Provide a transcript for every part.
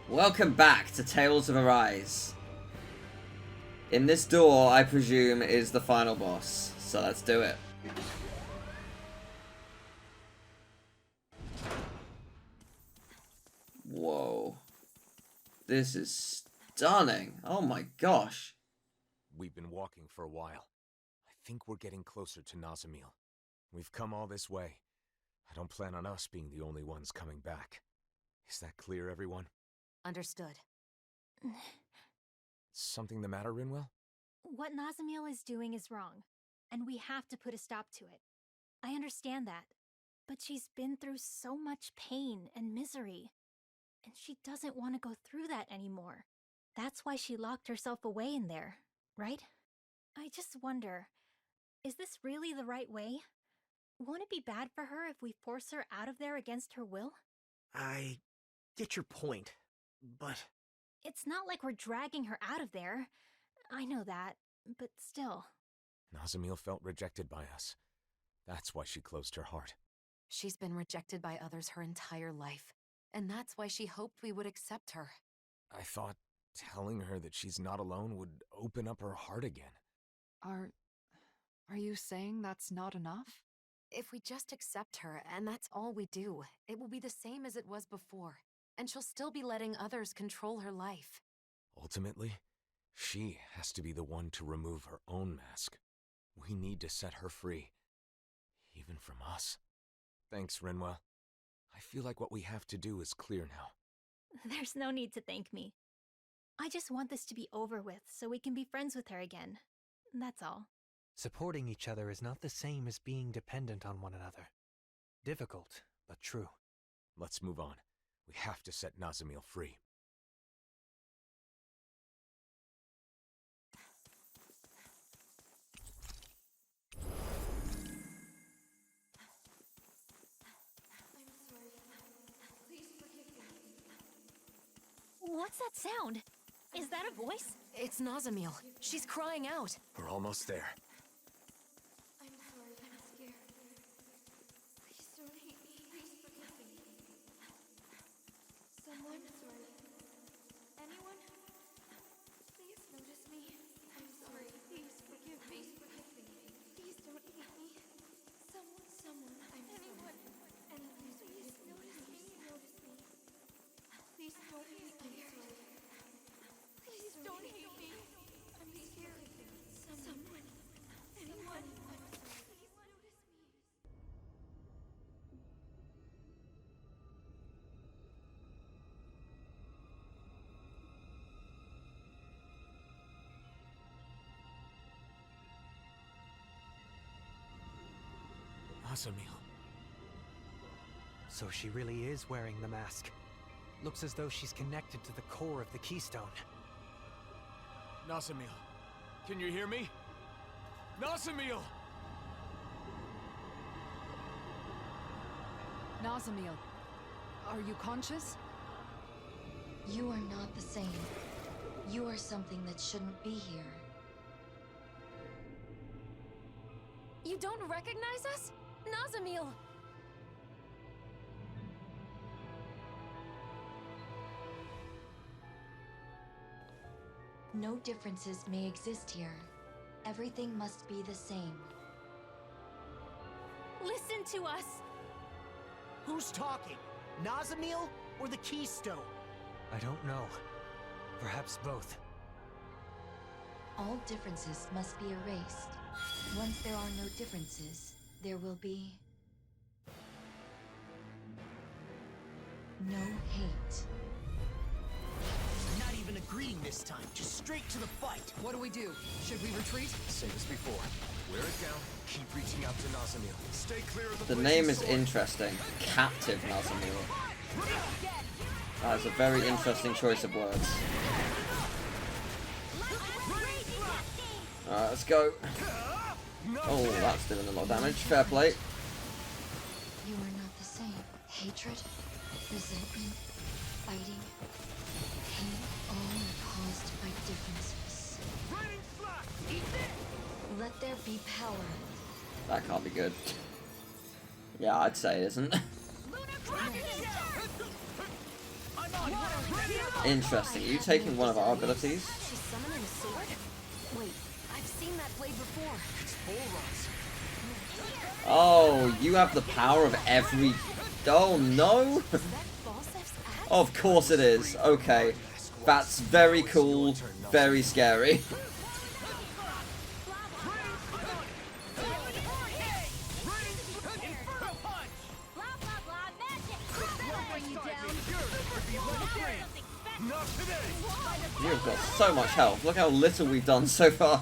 Welcome back to Tales of Arise. In this door, I presume, is the final boss. So let's do it. Whoa. This is stunning. Oh my gosh. We've been walking for a while. I think we're getting closer to Nazamil. We've come all this way. I don't plan on us being the only ones coming back. Is that clear, everyone? Understood. Something the matter, Rinwell? What Nazamil is doing is wrong, and we have to put a stop to it. I understand that, but she's been through so much pain and misery, and she doesn't want to go through that anymore. That's why she locked herself away in there, right? I just wonder, is this really the right way? Won't it be bad for her if we force her out of there against her will? I get your point, but... It's not like we're dragging her out of there. I know that, but still. Nazamil felt rejected by us. That's why she closed her heart. She's been rejected by others her entire life, and that's why she hoped we would accept her. I thought telling her that she's not alone would open up her heart again. Are you saying that's not enough? If we just accept her, and that's all we do, it will be the same as it was before, and she'll still be letting others control her life. Ultimately, she has to be the one to remove her own mask. We need to set her free. Even from us. Thanks, Rinwell. I feel like what we have to do is clear now. There's no need to thank me. I just want this to be over with so we can be friends with her again. That's all. Supporting each other is not the same as being dependent on one another. Difficult, but true. Let's move on. We have to set Nazamil free. What's that sound? Is that a voice? It's Nazamil. She's crying out. We're almost there. I'm sorry, I'm scared. Please don't hate me. Please forgive me. Someone? Sorry. Anyone? Please notice me. I'm sorry. Please forgive me. Please don't hate me. Someone. Anyone. Anyone. Please notice me. Please don't hate me. Please don't hate me. I'm scared. Someone. Anyone. Please notice me. Nazamil. So she really is wearing the mask. Looks as though she's connected to the core of the keystone. Nazamil, can you hear me? Nazamil! Nazamil, are you conscious? You are not the same. You are something that shouldn't be here. You don't recognize us? Nazamil! No differences may exist here. Everything must be the same. Listen to us! Who's talking? Nazamil or the keystone? I don't know. Perhaps both. All differences must be erased. Once there are no differences, there will be... no hate. Not even a greeting this time, just straight to the fight. What do we do? Should we retreat? Same as before. Wear it down. Keep reaching out to Nazamil. Stay clear of The name is interesting. Captive Nazamil. That is a very interesting choice of words. Alright, let's go. Oh, that's doing a lot of damage. Fair play. You are not the same. Hatred, resentment, fighting, pain, all are caused by differences. Let there be power. That can't be good. Yeah, I'd say it isn't. Interesting. Are you taking one of our abilities? She's summoning a sword? Wait, I've seen that blade before. Oh, you have the power of every... Oh, no! Is that Falsef's axe? Of course it is. Okay. That's very cool. Very scary. You've got so much health. Look how little we've done so far.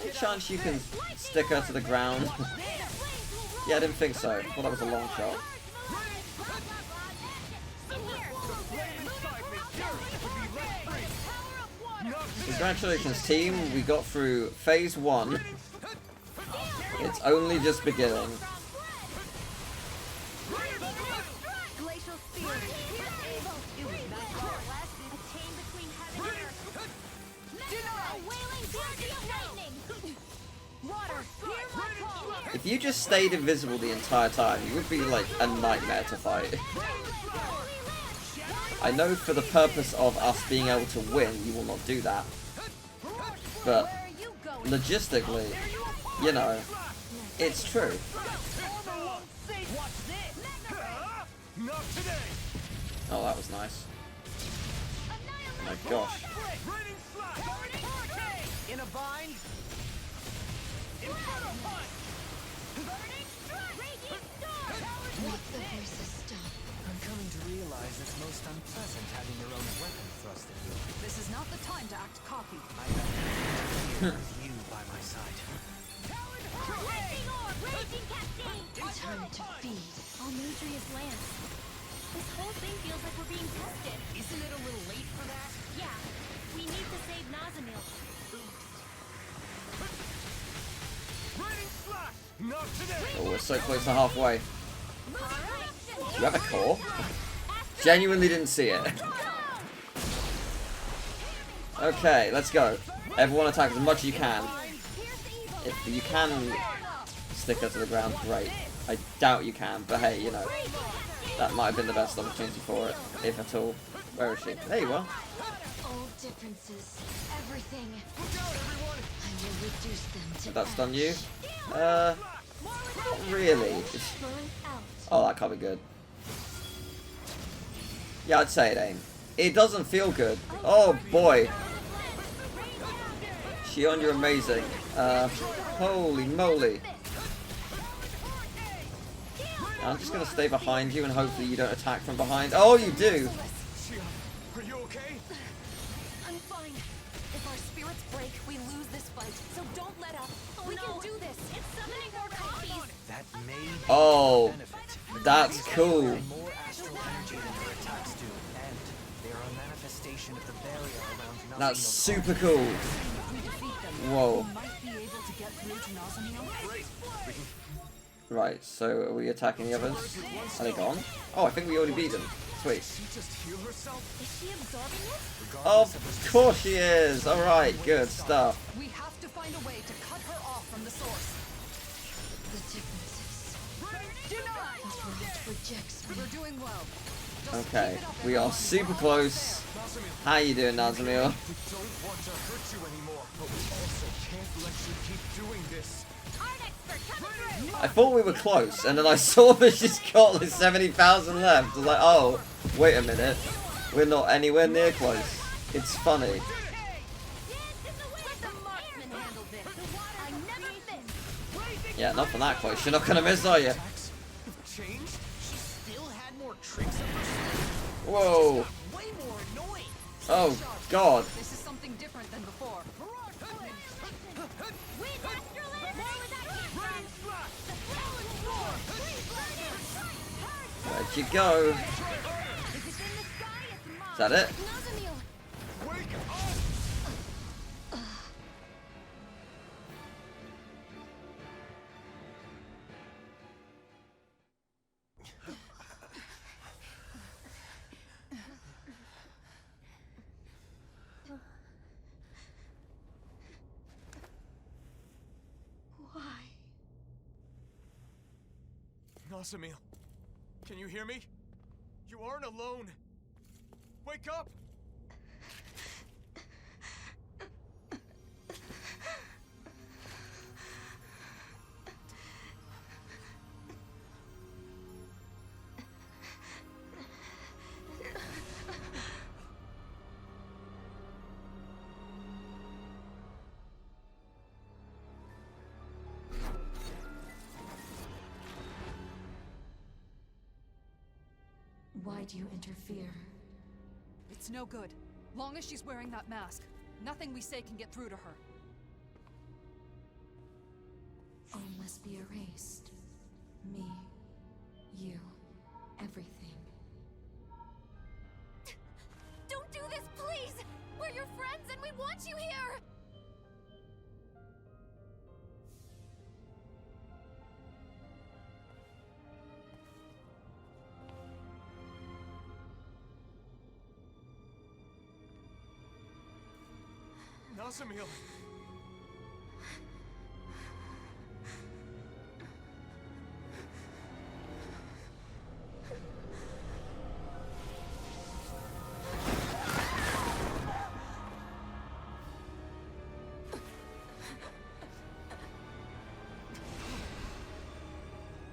Any chance you can stick her to the ground? Yeah, I didn't think so. I thought that was a long shot. Congratulations, team. We got through phase 1. It's only just beginning. If you just stayed invisible the entire time, you would be like a nightmare to fight. I know for the purpose of us being able to win, you will not do that. But logistically, you know, it's true. Oh, that was nice. Oh my gosh. In a bind. Make the voices stop. I'm coming to realize it's most unpleasant having your own weapon thrust at you. This is not the time to act cocky. I have here with you by my side. Time to feed. Almudria's lance. This whole thing feels like we're being tested. Isn't it a little late for that? Yeah, we need to save Nazamil. Oh, we're so close to halfway. Do you have a core? Genuinely didn't see it. Okay, let's go. Everyone attack as much as you can. If you can stick her to the ground, great. I doubt you can, but hey, you know, that might have been the best opportunity for it, if at all. Where is she? There you are. Old differences. Everything. I will reduce them to That's done you. ash. Not really. Burn out. Oh, that can't be good. Yeah, I'd say it ain't. It doesn't feel good. Oh boy. Shion, you're amazing. Holy moly. I'm just gonna stay behind you and hopefully you don't attack from behind. Oh, you do! Are you okay? I'm fine. If our spirits break, we lose this fight. So don't let up. We can do this. It's summoning more copies. That may be Oh, a benefit. that's cool. More astral energy than your attacks do, and they are a manifestation of the barrier around That's Nazamil's super cool. If we defeat them, Whoa. we might be able to get through to Nazamil. Right, so are we attacking the others? Are they gone? Oh, I think we already beat them. Sweet. Just heal herself? Is she absorbing it? Of course she is! Alright, good stuff. We have to find a way to cut her off from the source. The differences. Deny! The world rejects me. We're doing well. Just Okay, keep it up we and are on. super close. How you doing, Nazamil? We don't want to hurt you anymore, but we also can't let you keep doing this. I thought we were close, and then I saw that she's got like 70,000 left. I was like, oh, wait a minute. We're not anywhere near close. It's funny. Yeah, not from that close. You're not gonna miss, are you? Changed? She still had more tricks up her sleeve. Whoa. Way more annoying. Oh, God. This is something different than before. Where'd you go? Is that it? Wake up! Nazamil, can you hear me? You aren't alone. Wake up! Why do you interfere? It's no good. Long as she's wearing that mask, nothing we say can get through to her. All must be erased. Me, you, everything. Don't do this, please! We're your friends and we want you here! Nazamil!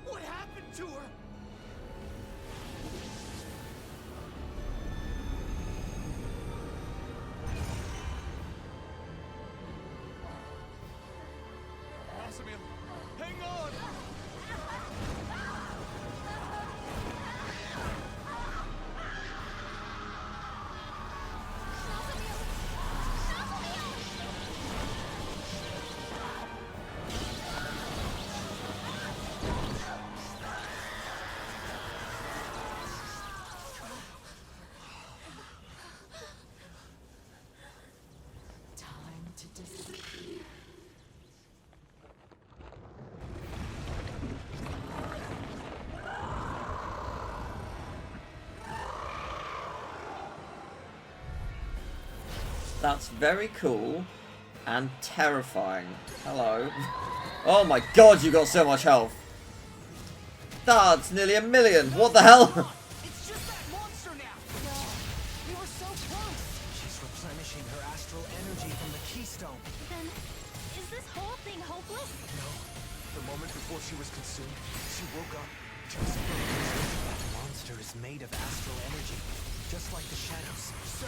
What happened to her? Nazamil, hang on! Time to disappear. That's very cool and terrifying. Hello. Oh my god, you got so much health. That's nearly 1 million. What the hell? It's just that monster now! We were so close! She's replenishing her astral energy from the keystone. Then, is this whole thing hopeless? No. The moment before she was consumed, she woke up. Just That monster is made of astral energy, just like the shadows. So,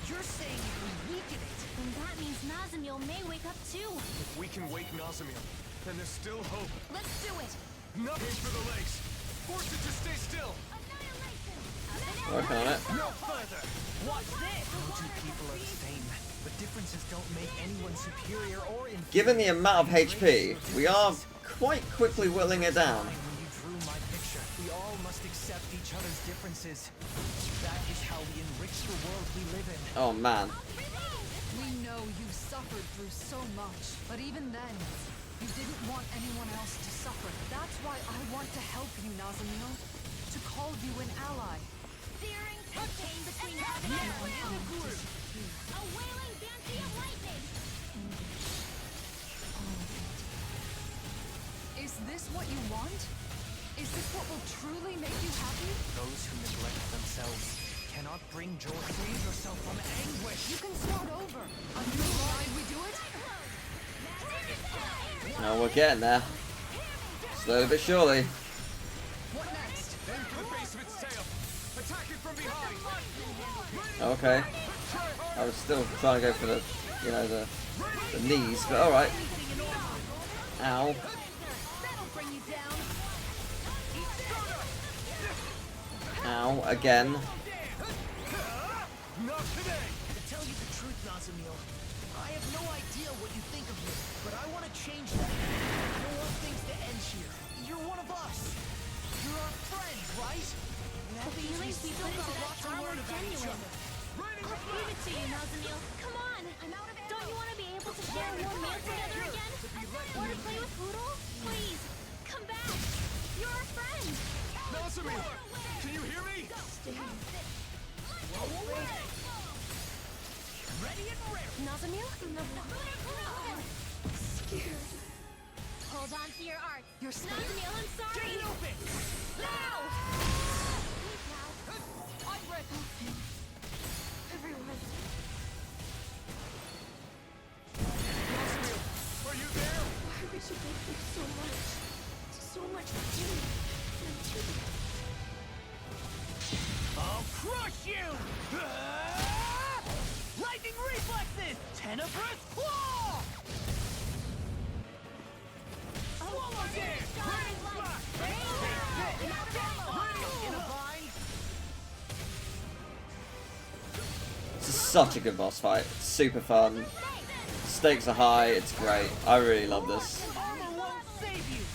you're saying if we weaken it, Then that means Nazamil may wake up too. if we can wake Nazamil, then there's still hope. Let's do it! Nothing for the legs. Force it to stay still. Working on it. No further! What's this? No two people are the same, but differences don't make anyone superior or inferior. Given the amount of HP, we are quite quickly whittling it down. When you drew my picture, we all must accept each other's differences. That is how we enrich the world we live in. Oh man. We know you suffered through so much, but even then, you didn't want anyone else to suffer. That's why I want to help you, Nazamil. To call you an ally. Searing pain between heaven and ground. A wailing banshee of lightning. Is this what you want? Is this what will truly make you happy? Those who neglect themselves cannot bring joy. Free yourself from anguish. You can start over. Are you mind we do it? Now we're getting there. Slowly but surely. What next? Aim for the base of its tail. Attack it from behind. Okay. I was still trying to go for the, you know, the knees, but alright. Ow. Ow, again. not today! To tell you the truth, Nazamil, I have no idea what you think of me, but I want to change that. I don't want things to end here. You're one of us. You're our friend, right? That The means feelings we still put into got a lot that to power learn are about each genuine. other. I'll prove it to you, Nazamil. Come on! Don't you want to be able to share one meal together again? Or to play with Poodle? Please, come back! You're our friend! Nazamil, can you hear me? Ready and ready. Nazamil? Scared. Hold on to your art. You're scared. Nazamil, I'm sorry. Get open! Now! I'm ready. Everyone. Nazamil, are you there? Why would you go through so much? So much pain. And tears. I'll crush you! Ah! Lightning reflexes! Tenebrous claw! Swallow dance! Ready, flash! In a vine! This is such a good boss fight. It's super fun. Stakes are high. It's great. I really love this. Armor won't save you!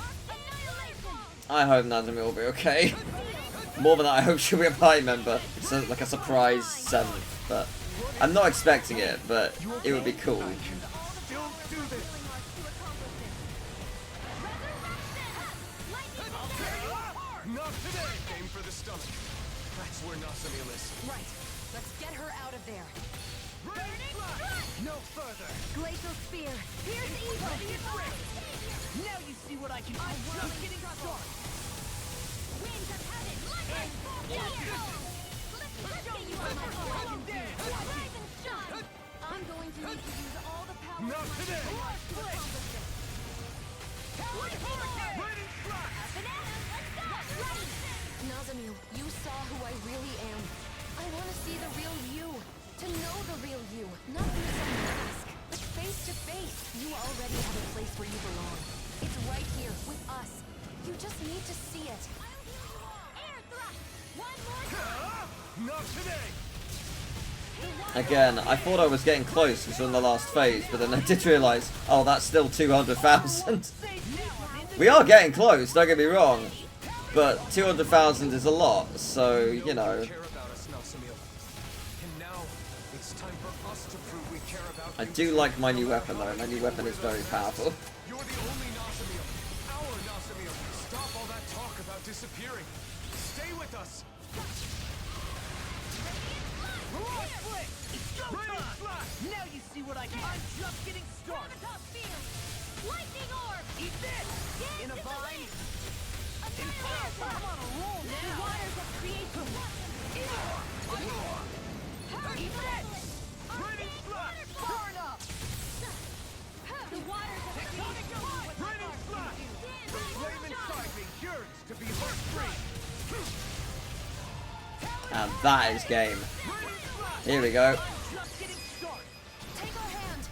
I hope Nazamil will be okay. More than that, I hope she'll be a party member. It's like a surprise 7th, but I'm not expecting it, but it would be cool. Don't do this. Not today. Aim for the stomach. That's where Nazamil is. Right. Let's get her out of there. No further! Glacial spear. Here's evil. Now you see what I can do! I'm just getting started! Winds of heaven, lightning! Rise and shine! I'm going to need to use all the power. Not today. Nazamil, you saw who I really am. I want to see the real you. To know the real you. Not through some mask, but face to face. You already have a place where you belong. It's right here, with us. You just need to see it. Air thrust! One more time! Not today. Again, I thought I was getting close because we're in the last phase, but then I did realise, oh, that's still 200,000. We are getting close, don't get me wrong, but 200,000 is a lot, so, you know. Care about us, Nazamil. And now it's time for us to prove we care about I you. do like my new weapon though, my new weapon is very powerful. You're the only Nazamil. Our Nazamil. Stop all that talk about disappearing. Stay with us. Now you see what I can. I'm just getting started. Lightning orb! Eat this! In a vine. I'm on a roll The now. waters of creation! Eat this! Burn up! The waters of creation! Raining flash. The flame inside me yearns to be hurt free. And that is game. Here we go. Just getting started. Take our hand.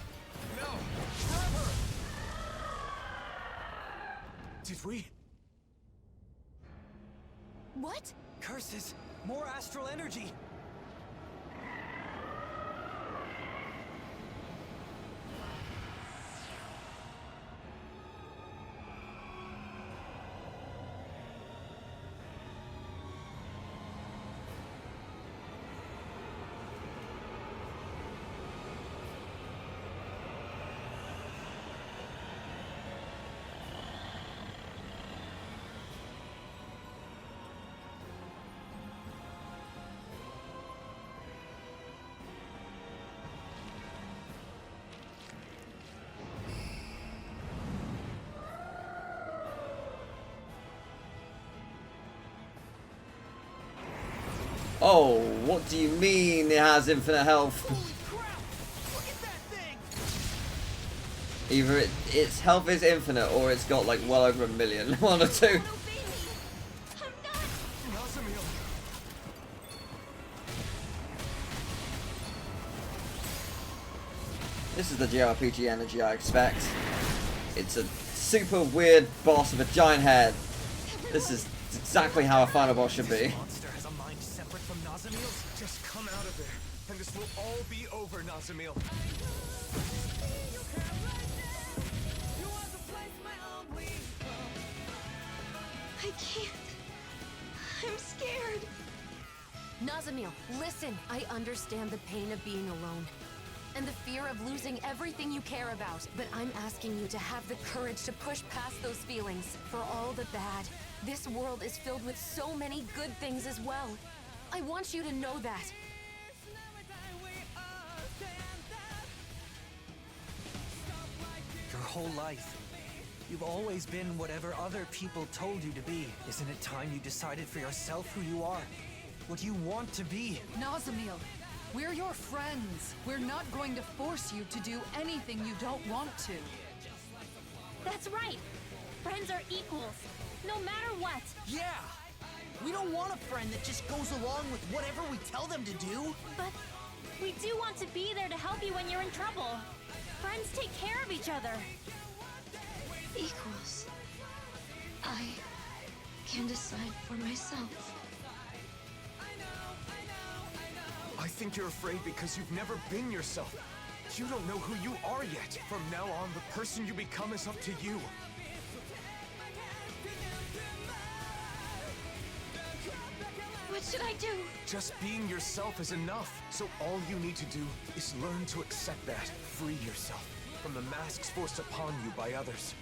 No. Grab her. Did we? What? Curses! More astral energy! Oh, what do you mean it has infinite health? Either its health is infinite or it's got like well over 1 million. One or two. Nazamil. This is the JRPG energy I expect. It's a super weird boss with a giant head. This is exactly how a final boss should be. Monster has a mind separate from Nazamil's. Just come out of there, and this will all be over, Nazamil. I can't. I'm scared. Nazamil, listen. I understand the pain of being alone. And the fear of losing everything you care about. But I'm asking you to have the courage to push past those feelings. For all the bad, this world is filled with so many good things as well. I want you to know that. Your whole life, You've always been whatever other people told you to be. Isn't it time you decided for yourself who you are? What you want to be? Nazamil, we're your friends. We're not going to force you to do anything you don't want to. That's right. Friends are equals, no matter what. Yeah! We don't want a friend that just goes along with whatever we tell them to do. But we do want to be there to help you when you're in trouble. Friends take care of each other. Equals. I can decide for myself. I think you're afraid because you've never been yourself. You don't know who you are yet. From now on, the person you become is up to you. What should I do? Just being yourself is enough. So all you need to do is learn to accept that. Free yourself from the masks forced upon you by others.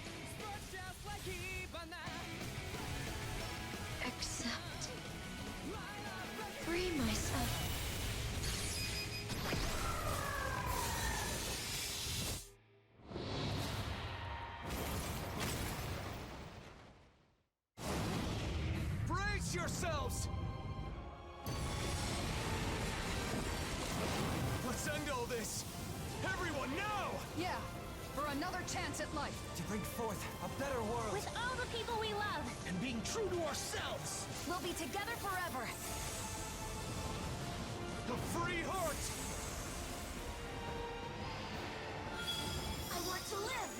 Accept. Free myself. Brace yourselves! Let's end all this! Everyone, now! Yeah, for another chance at life. To bring forth a better world. With all the people we love. And being true to ourselves. We'll be together forever. A free heart! I want to live.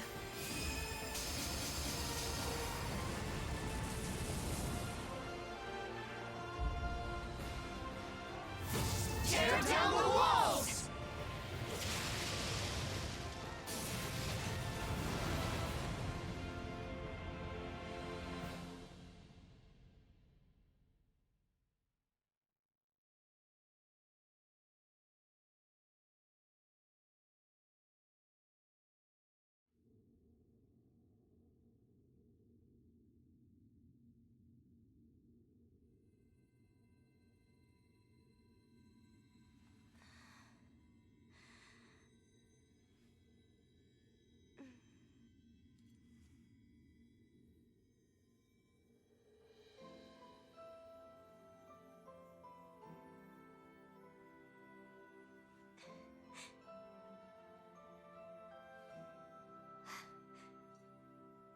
Tear down the walls!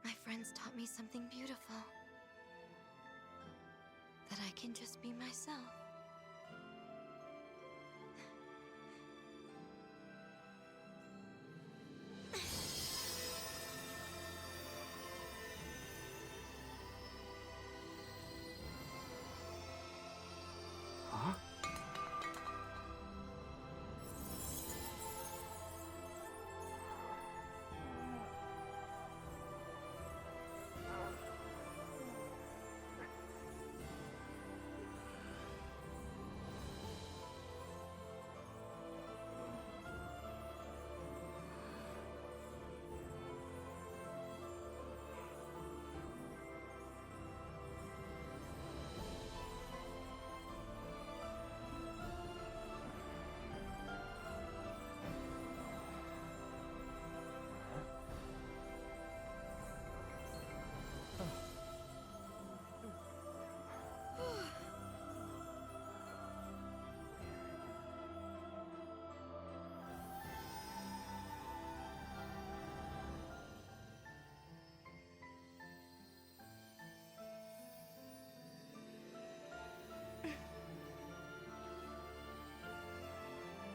My friends taught me something beautiful. That I can just be myself. Huh?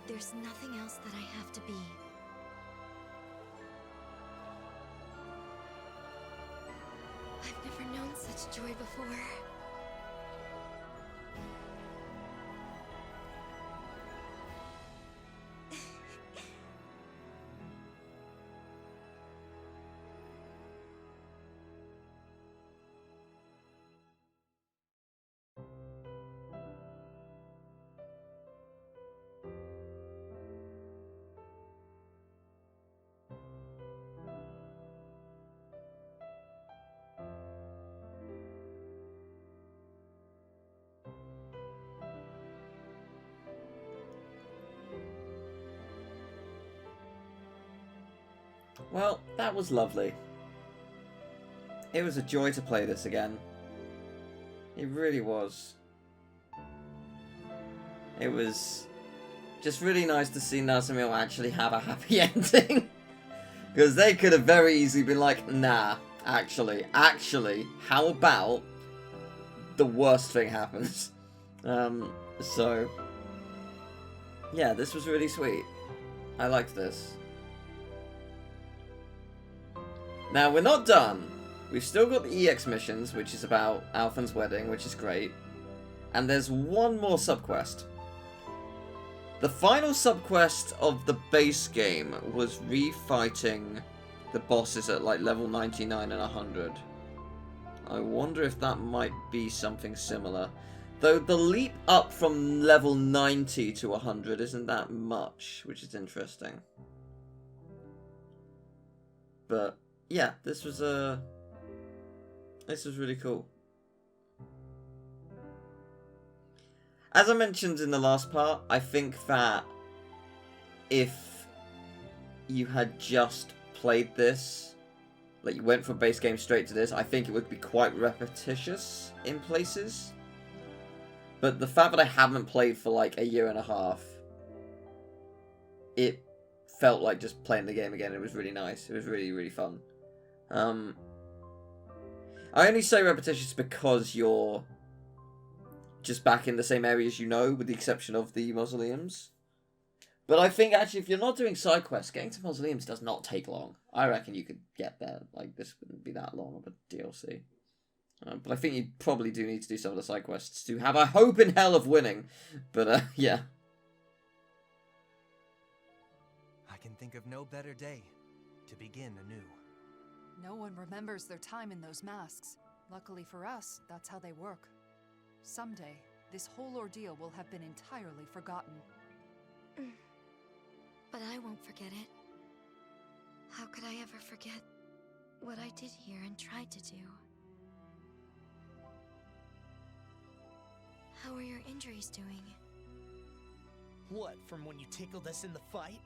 There's nothing else that I have to be. I've never known such joy before. Well, that was lovely. It was a joy to play this again. It really was. It was just really nice to see Nazamil actually have a happy ending. Because they could have very easily been like, nah, actually, how about the worst thing happens? So, yeah, this was really sweet. I liked this. Now, we're not done. We've still got the EX missions, which is about Alphen's wedding, which is great. And there's one more subquest. The final subquest of the base game was refighting the bosses at like level 99 and 100. I wonder if that might be something similar. Though the leap up from level 90 to 100 isn't that much, which is interesting. But yeah, this was really cool. As I mentioned in the last part, I think that if you had just played this, like you went from base game straight to this, I think it would be quite repetitious in places. But the fact that I haven't played for like a year and a half, it felt like just playing the game again. It was really nice. It was really, really fun. I only say repetitious because you're just back in the same areas you know, with the exception of the mausoleums. But I think actually if you're not doing side quests, getting to mausoleums does not take long. I reckon you could get there. Like, this wouldn't be that long of a DLC. But I think you probably do need to do some of the side quests to have a hope in hell of winning. But, yeah. I can think of no better day to begin anew. No one remembers their time in those masks. Luckily for us, that's how they work. Someday, this whole ordeal will have been entirely forgotten. But I won't forget it. How could I ever forget what I did here and tried to do? How are your injuries doing? What, from when you tickled us in the fight?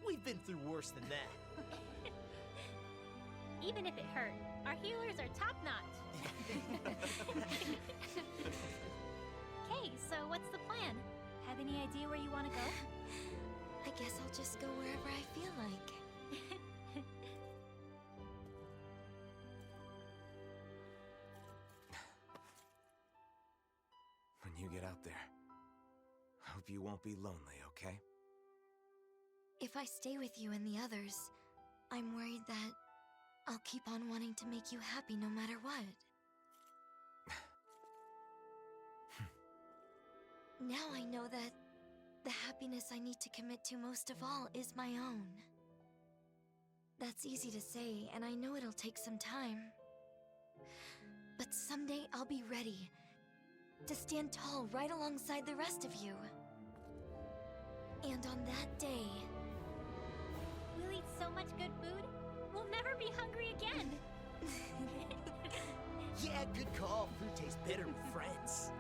We've been through worse than that. Even if it hurt, our healers are top-notch. Okay, so what's the plan? Have any idea where you want to go? I guess I'll just go wherever I feel like. When you get out there, I hope you won't be lonely, okay? If I stay with you and the others, I'm worried that I'll keep on wanting to make you happy no matter what. Now I know that the happiness I need to commit to most of all is my own. That's easy to say, and I know it'll take some time. But someday I'll be ready to stand tall right alongside the rest of you. And on that day... We'll eat so much good food, we'll never be hungry again. Yeah, good call. Food tastes better with friends.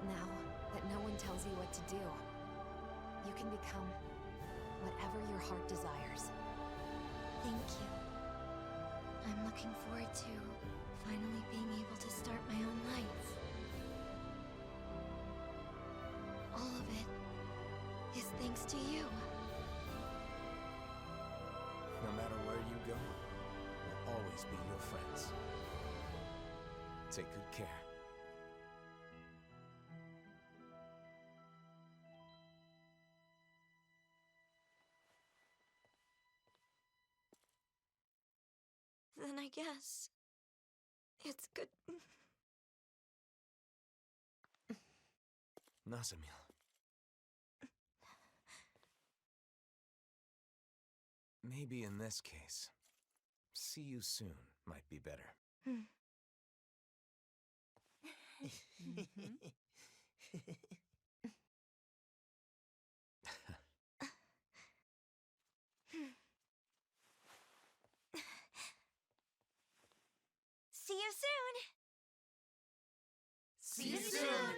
Now that no one tells you what to do, you can become whatever your heart desires. Thank you. I'm looking forward to finally being able to start my own life. All of it is thanks to you. No matter where you go, we'll always be your friends. Take good care. Then I guess it's good. Nazamil. Maybe in this case, see you soon might be better. See you soon! See you soon!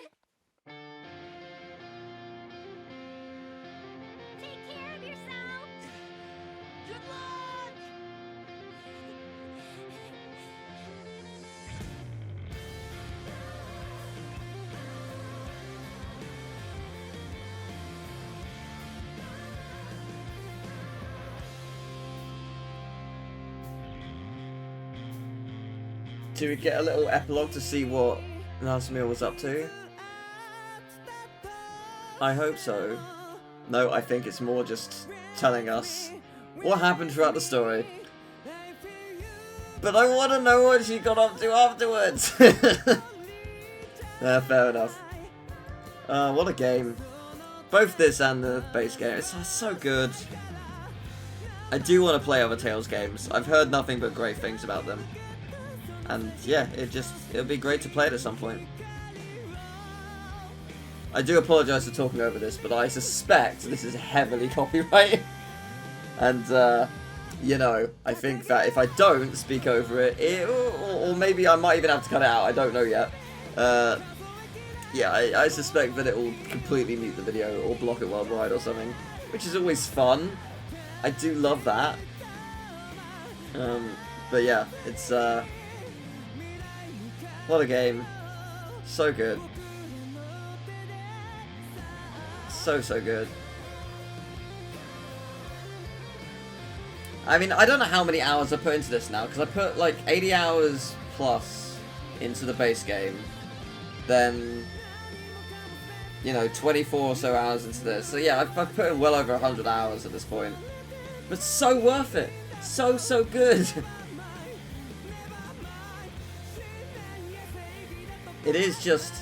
Do we get a little epilogue to see what Nazamil was up to? I hope so. No, I think it's more just telling us what happened throughout the story. But I want to know what she got up to afterwards. Fair enough. What a game. Both this and the base game. It's so good. I do want to play other Tales games. I've heard nothing but great things about them. And yeah, it'll be great to play it at some point. I do apologise for talking over this, but I suspect this is heavily copyrighted. And, you know, I think that if I don't speak over it, or maybe I might even have to cut it out, I don't know yet. Yeah, I suspect that it will completely mute the video or block it worldwide or something, which is always fun. I do love that. But yeah, it's, what a game. So good. So good. I mean, I don't know how many hours I put into this now, because I put like 80 hours plus into the base game, then, you know, 24 or so hours into this. So yeah, I've put in well over 100 hours at this point. But so worth it. So good. It is just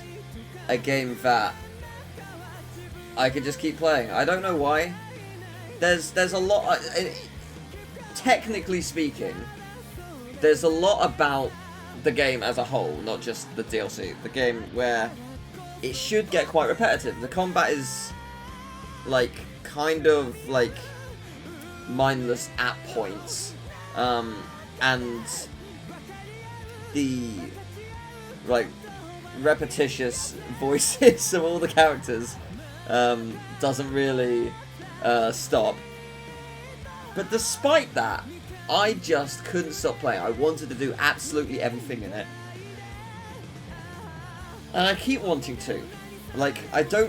a game that I could just keep playing. I don't know why. There's a lot... technically speaking, there's a lot about the game as a whole, not just the DLC. The game where it should get quite repetitive. The combat is, like, kind of, like, mindless at points. And the, like, repetitious voices of all the characters doesn't really stop. But despite that, I just couldn't stop playing. I wanted to do absolutely everything in it. And I keep wanting to. Like, I do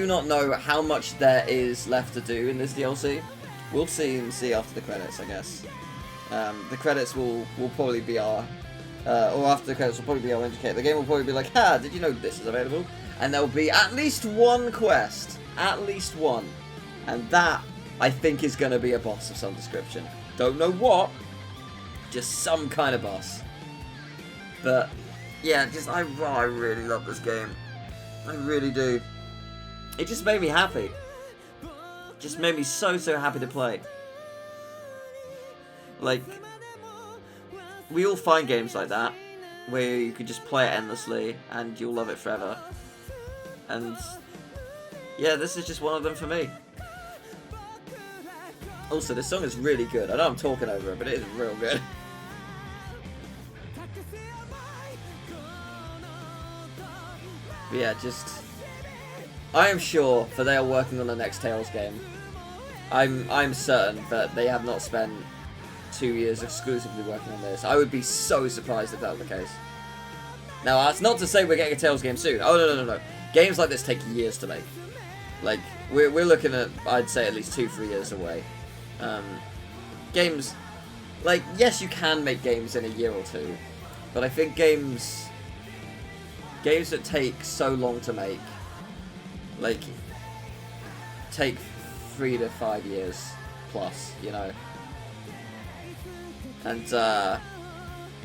not know how much there is left to do in this DLC. We'll see after the credits, I guess. The credits will probably be our... or after the credits will probably be our indicator. The game will probably be like, ha, did you know this is available? And there will be at least one quest. At least one. And that, I think, is going to be a boss of some description. Don't know what. Just some kind of boss. But, yeah, I really love this game. I really do. It just made me happy. Just made me so happy to play. Like, we all find games like that, where you could just play it endlessly, and you'll love it forever. And, yeah, this is just one of them for me. Also, this song is really good. I know I'm talking over it, but it is real good. But yeah, I am sure that they are working on the next Tales game. I'm certain that they have not spent 2 years exclusively working on this. I would be so surprised if that was the case. Now, that's not to say we're getting a Tales game soon. Oh, no. Games like this take years to make. Like, we're looking at, I'd say, at least 2-3 years away. Games, like, yes, you can make games in a year or two, but I think games that take so long to make, like, take 3 to 5 years plus, you know. And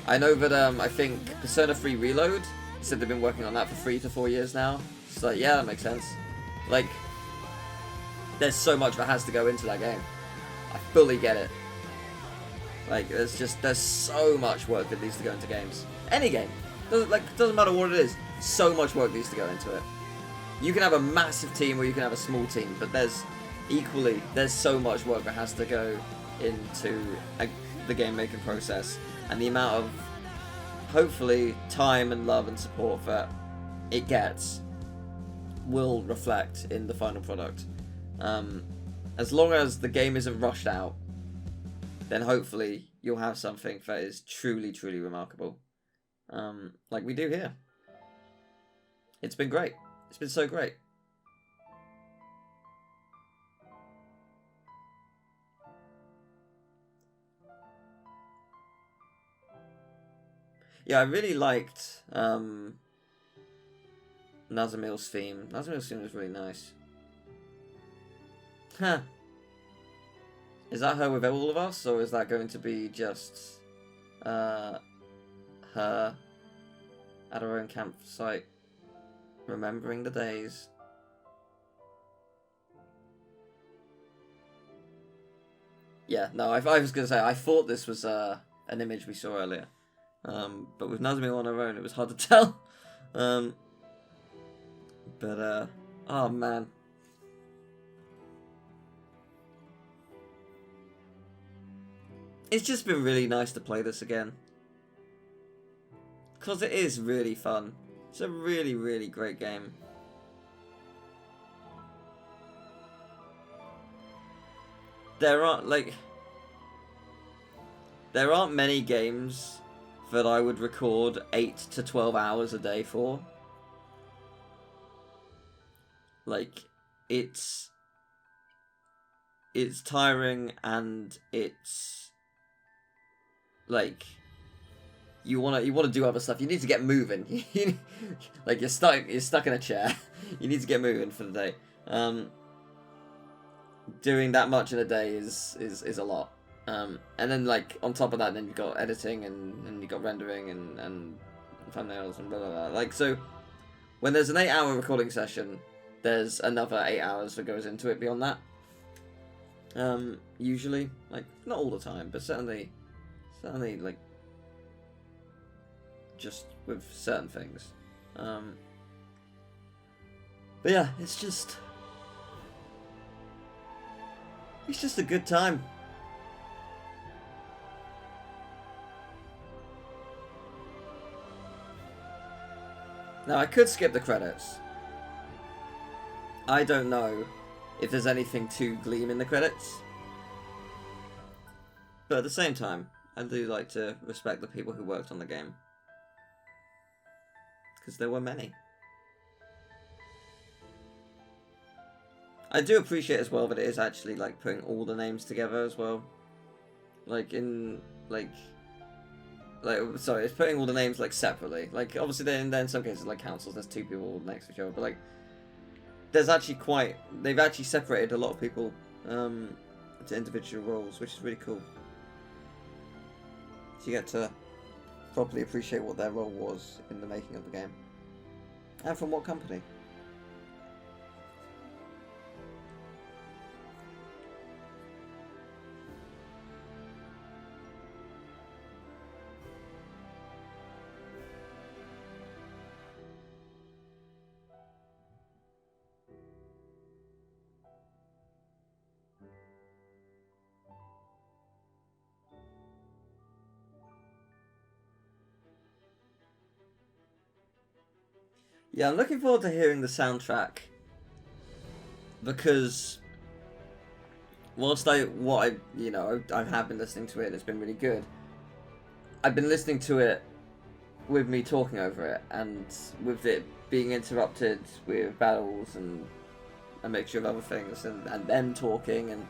I know that I think Persona 3 Reload said they've been working on that for 3 to 4 years now. So yeah, that makes sense. Like, there's so much that has to go into that game. I fully get it. Like, there's so much work that needs to go into games. Any game. Doesn't matter what it is. So much work needs to go into it. You can have a massive team or you can have a small team, but there's so much work that has to go into the game making process, and the amount of, hopefully, time and love and support that it gets will reflect in the final product. As long as the game isn't rushed out, then hopefully you'll have something that is truly remarkable. Like we do here. It's been great. It's been so great. Yeah, I really liked Nazamil's theme. Nazamil's theme was really nice. Huh. Is that her with all of us, or is that going to be just her at her own campsite, remembering the days? Yeah, no, I was going to say, I thought this was an image we saw earlier. But with Nazamil on her own, it was hard to tell. Oh man. It's just been really nice to play this again. Because it is really fun. It's a really, really great game. There aren't many games that I would record 8 to 12 hours a day for. Like, it's tiring, and it's like you wanna do other stuff. You need to get moving. Like you're stuck in a chair. You need to get moving for the day. Doing that much in a day is a lot. And then like on top of that, then you've got editing and you've got rendering and thumbnails and blah blah blah. Like, so when there's an 8-hour recording session, there's another 8 hours that goes into it beyond that. Usually, like not all the time, but certainly like just with certain things. But yeah, it's just a good time. Now, I could skip the credits. I don't know if there's anything to glean in the credits. But at the same time, I do like to respect the people who worked on the game. Because there were many. I do appreciate as well that it is actually like putting all the names together as well. Like in sorry, it's putting all the names like separately. Like obviously then in some cases like councils, there's 2 people next to each other, but like there's actually they've actually separated a lot of people to individual roles, which is really cool. So you get to properly appreciate what their role was in the making of the game. And from what company. Yeah, I'm looking forward to hearing the soundtrack, because whilst I have been listening to it and it's been really good, I've been listening to it with me talking over it, and with it being interrupted with battles and a mixture of other things, and them talking, and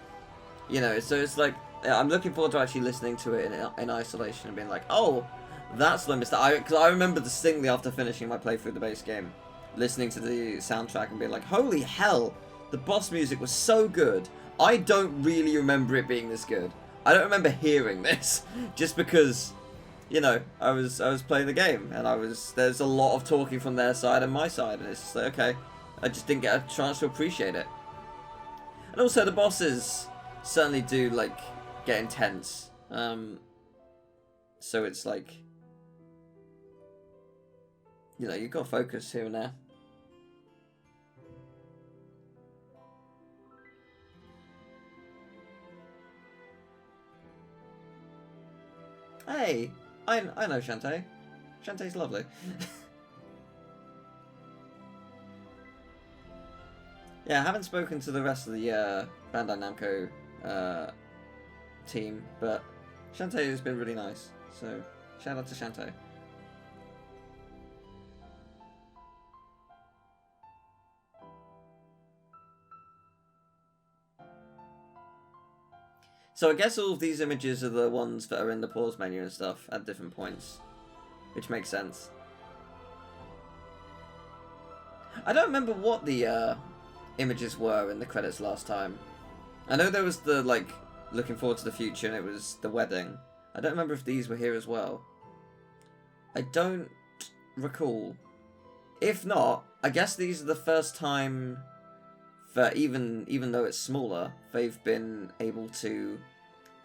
so it's like I'm looking forward to actually listening to it in isolation and being like, oh, that's what I missed. Because I remember distinctly after finishing my playthrough of the base game, listening to the soundtrack and being like, holy hell, the boss music was so good. I don't really remember it being this good. I don't remember hearing this, just because, I was playing the game, and there's a lot of talking from their side and my side, and it's just like, okay, I just didn't get a chance to appreciate it. And also the bosses certainly do, like, get intense. So it's like, you've got to focus here and there. Hey, I know Shantae. Shantae's lovely. Yeah, I haven't spoken to the rest of the Bandai Namco team, but Shantae has been really nice. So, shout out to Shantae. So I guess all of these images are the ones that are in the pause menu and stuff at different points. which makes sense. I don't remember what the images were in the credits last time. I know there was the, like, looking forward to the future, and it was the wedding. I don't remember if these were here as well. I don't recall. If not, I guess these are the first time that even though it's smaller, they've been able to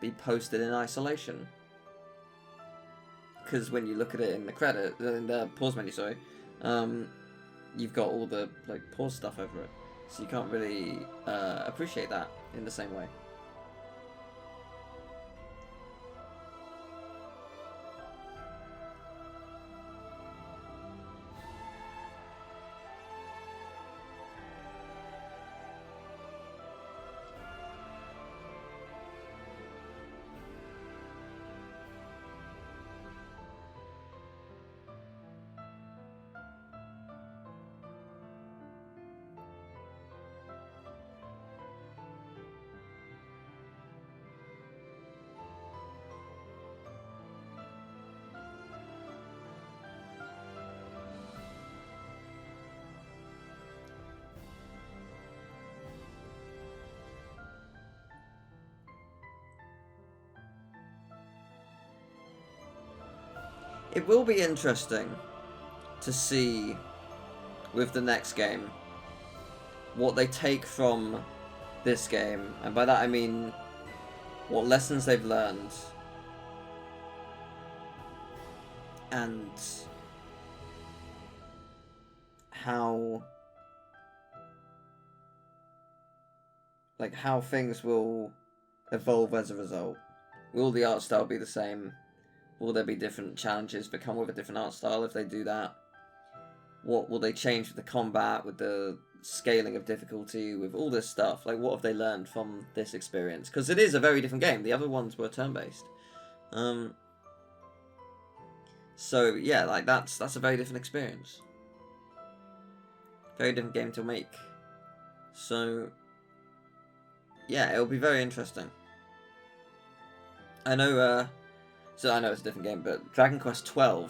be posted in isolation. Because when you look at it in the pause menu, sorry, you've got all the like pause stuff over it, so you can't really appreciate that in the same way. It will be interesting to see with the next game what they take from this game, and by that I mean what lessons they've learned and how things will evolve as a result. Will the art style be the same? Will there be different challenges that come with a different art style if they do that? What will they change with the combat, with the scaling of difficulty, with all this stuff? Like, what have they learned from this experience? Because it is a very different game. The other ones were turn-based. So, yeah, like, that's a very different experience. Very different game to make. So, yeah, it'll be very interesting. I know it's a different game, but Dragon Quest XII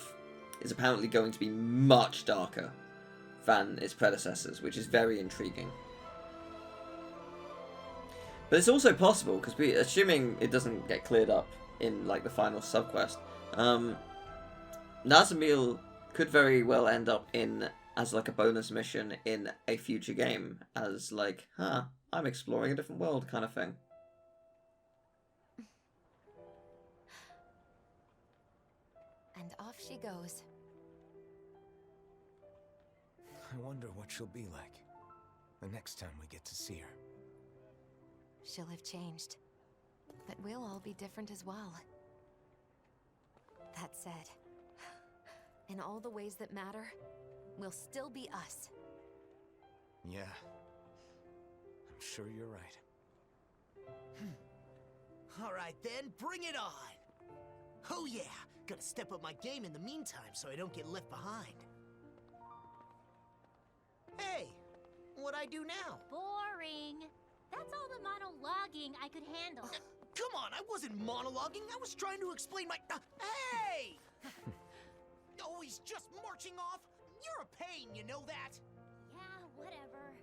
is apparently going to be much darker than its predecessors, which is very intriguing. But it's also possible, because assuming it doesn't get cleared up in like the final subquest, Nazamil could very well end up as like a bonus mission in a future game, as like, I'm exploring a different world kind of thing. And off she goes. I wonder what she'll be like the next time we get to see her. She'll have changed, but we'll all be different as well. That said, in all the ways that matter, we'll still be us. Yeah, I'm sure you're right. Alright then, bring it on! Oh yeah, gotta step up my game in the meantime so I don't get left behind. Hey, what'd I do now? Boring. That's all the monologuing I could handle. Come on, I wasn't monologuing. I was trying to explain my... hey! Always just marching off. You're a pain, you know that? Yeah, whatever.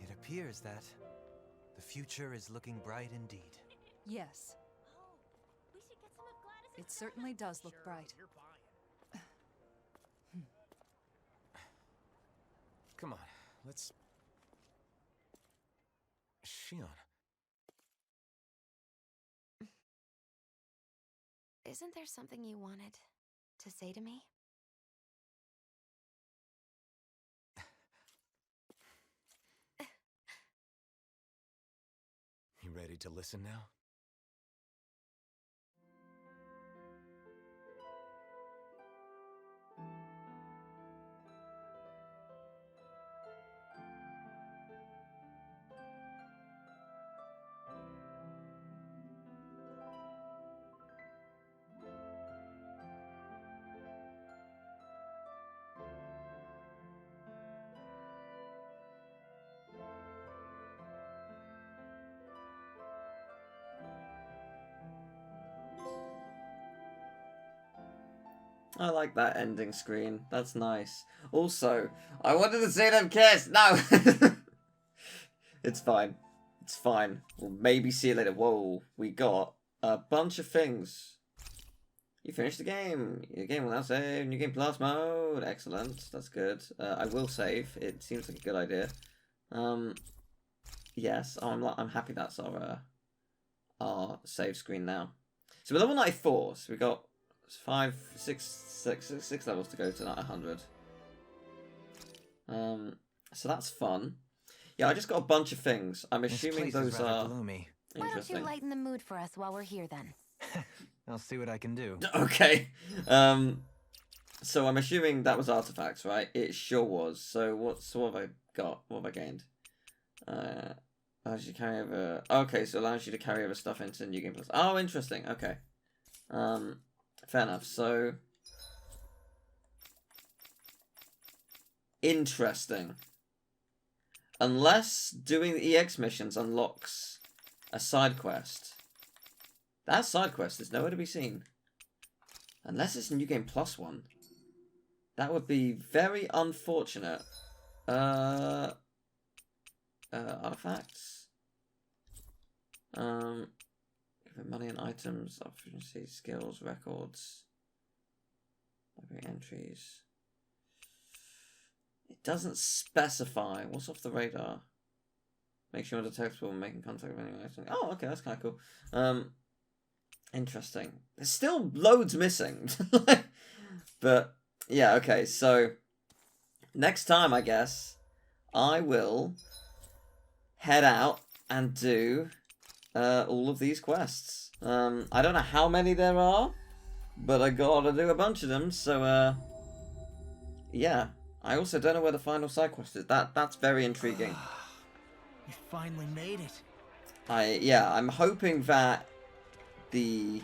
It appears that the future is looking bright indeed. Yes, Oh, we should get some of Gladys's it certainly does look bright. Come on, let's... Shion. Isn't there something you wanted to say to me? You ready to listen now? I like that ending screen. That's nice. Also, I wanted to see them kiss. No! It's fine. It's fine. We'll maybe see you later. Whoa, we got a bunch of things. You finished the game. Your game will now save. New game plus mode. Excellent. That's good. I will save. It seems like a good idea. Yes. Oh, I'm happy that's our save screen now. So we're level 94. So we got 6 levels to go to 100. So that's fun. Yeah, I just got a bunch of things. I'm assuming those are gloomy. Why don't you interesting. lighten the mood for us while we're here then? I'll see what I can do. Okay. So I'm assuming that was artifacts, right? It sure was. So what have I got? What have I gained? Allows you to carry over. Okay, so allows you to carry over stuff into New Game Plus. Oh, interesting. Okay. Fair enough. So interesting. Unless doing the EX missions unlocks a side quest. That side quest is nowhere to be seen. Unless it's a New Game Plus one. That would be very unfortunate. Artifacts. Money and items, opportunity, skills, records, library entries. It doesn't specify. What's off the radar? Make sure you're detectable when making contact with anyone. Oh, okay, that's kind of cool. Interesting. There's still loads missing. But, yeah, okay, so next time, I guess, I will head out and do all of these quests. I don't know how many there are, but I gotta do a bunch of them, so, yeah. I also don't know where the final side quest is. That's very intriguing. You finally made it. I'm hoping that the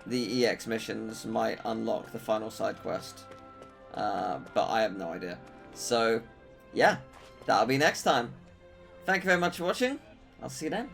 EX missions might unlock the final side quest. But I have no idea. So, yeah, that'll be next time. Thank you very much for watching. I'll see you then.